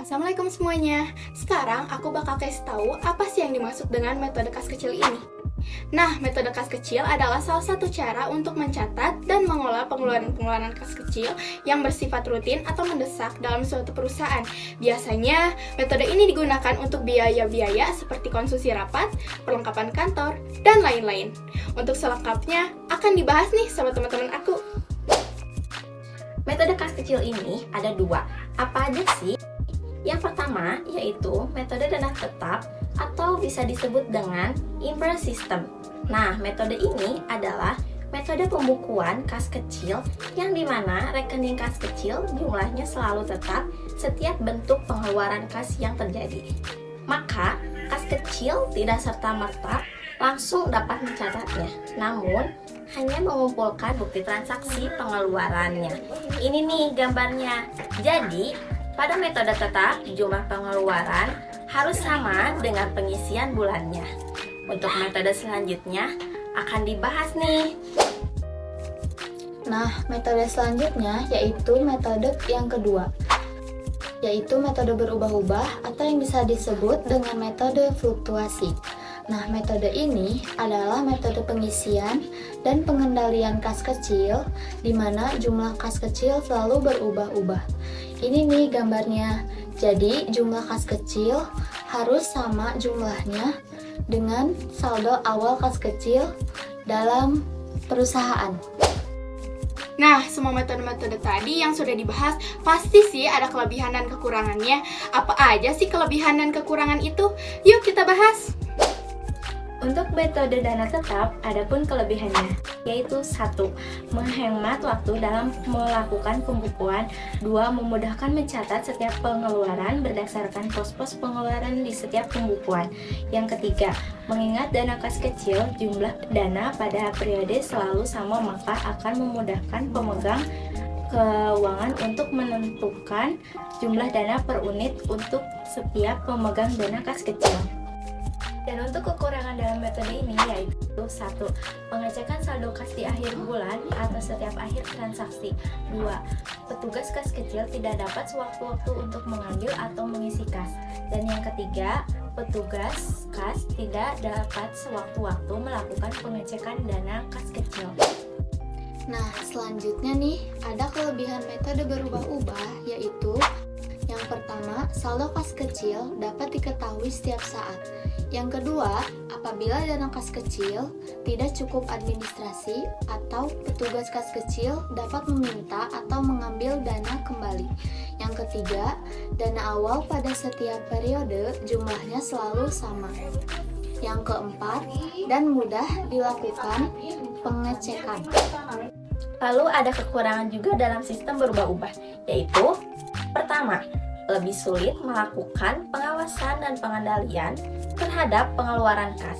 Assalamualaikum semuanya. Sekarang aku bakal kasih tahu apa sih yang dimaksud dengan metode kas kecil ini. Nah, metode kas kecil adalah salah satu cara untuk mencatat dan mengolah pengeluaran-pengeluaran kas kecil yang bersifat rutin atau mendesak dalam suatu perusahaan. Biasanya, metode ini digunakan untuk biaya-biaya seperti konsumsi rapat, perlengkapan kantor, dan lain-lain. Untuk selengkapnya, akan dibahas nih sama teman-teman aku. Metode kas kecil ini ada dua. Apa aja sih? Yang pertama yaitu metode dana tetap atau bisa disebut dengan Imper System. Nah, metode ini adalah metode pembukuan kas kecil yang dimana rekening kas kecil jumlahnya selalu tetap setiap bentuk pengeluaran kas yang terjadi. Maka, kas kecil tidak serta-merta langsung dapat mencatatnya, namun hanya mengumpulkan bukti transaksi pengeluarannya. Ini nih gambarnya. Jadi, pada metode tetap, jumlah pengeluaran harus sama dengan pengisian bulannya. Untuk metode selanjutnya akan dibahas nih. Nah, metode selanjutnya yaitu metode yang kedua, yaitu metode berubah-ubah atau yang bisa disebut dengan metode fluktuasi. Nah, metode ini adalah metode pengisian dan pengendalian kas kecil di mana jumlah kas kecil selalu berubah-ubah. Ini nih gambarnya. Jadi, jumlah kas kecil harus sama jumlahnya dengan saldo awal kas kecil dalam perusahaan. Nah, semua metode-metode tadi yang sudah dibahas pasti sih ada kelebihan dan kekurangannya. Apa aja sih kelebihan dan kekurangan itu? Yuk kita bahas! Untuk metode dana tetap, ada pun kelebihannya, yaitu 1. Menghemat waktu dalam melakukan pembukuan. 2. Memudahkan mencatat setiap pengeluaran berdasarkan pos-pos pengeluaran di setiap pembukuan. Yang ketiga, mengingat dana kas kecil, jumlah dana pada periode selalu sama, maka akan memudahkan pemegang keuangan untuk menentukan jumlah dana per unit untuk setiap pemegang dana kas kecil. Dan untuk kekurangan dalam metode ini yaitu 1. Pengecekan saldo kas di akhir bulan atau setiap akhir transaksi. 2. Petugas kas kecil tidak dapat sewaktu-waktu untuk mengambil atau mengisi kas. Dan yang ketiga, petugas kas tidak dapat sewaktu-waktu melakukan pengecekan dana kas kecil. Nah, selanjutnya nih, ada kelebihan metode berubah-ubah, yaitu yang pertama, saldo kas kecil dapat diketahui setiap saat. Yang kedua, apabila dana kas kecil tidak cukup administrasi atau petugas kas kecil dapat meminta atau mengambil dana kembali. Yang ketiga, dana awal pada setiap periode jumlahnya selalu sama. Yang keempat, dan mudah dilakukan pengecekan. Lalu ada kekurangan juga dalam sistem berubah-ubah, yaitu pertama, lebih sulit melakukan pengawasan dan pengendalian terhadap pengeluaran kas.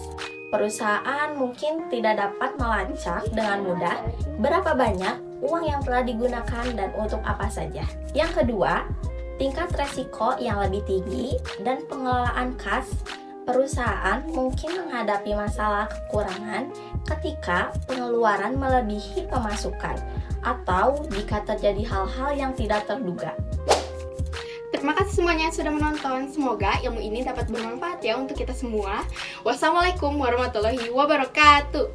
Perusahaan mungkin tidak dapat melacak dengan mudah berapa banyak uang yang telah digunakan dan untuk apa saja. Yang kedua, tingkat resiko yang lebih tinggi dan pengelolaan kas. Perusahaan mungkin menghadapi masalah kekurangan ketika pengeluaran melebihi pemasukan atau jika terjadi hal-hal yang tidak terduga. Terima kasih semuanya yang sudah menonton. Semoga ilmu ini dapat bermanfaat ya untuk kita semua. Wassalamualaikum warahmatullahi wabarakatuh.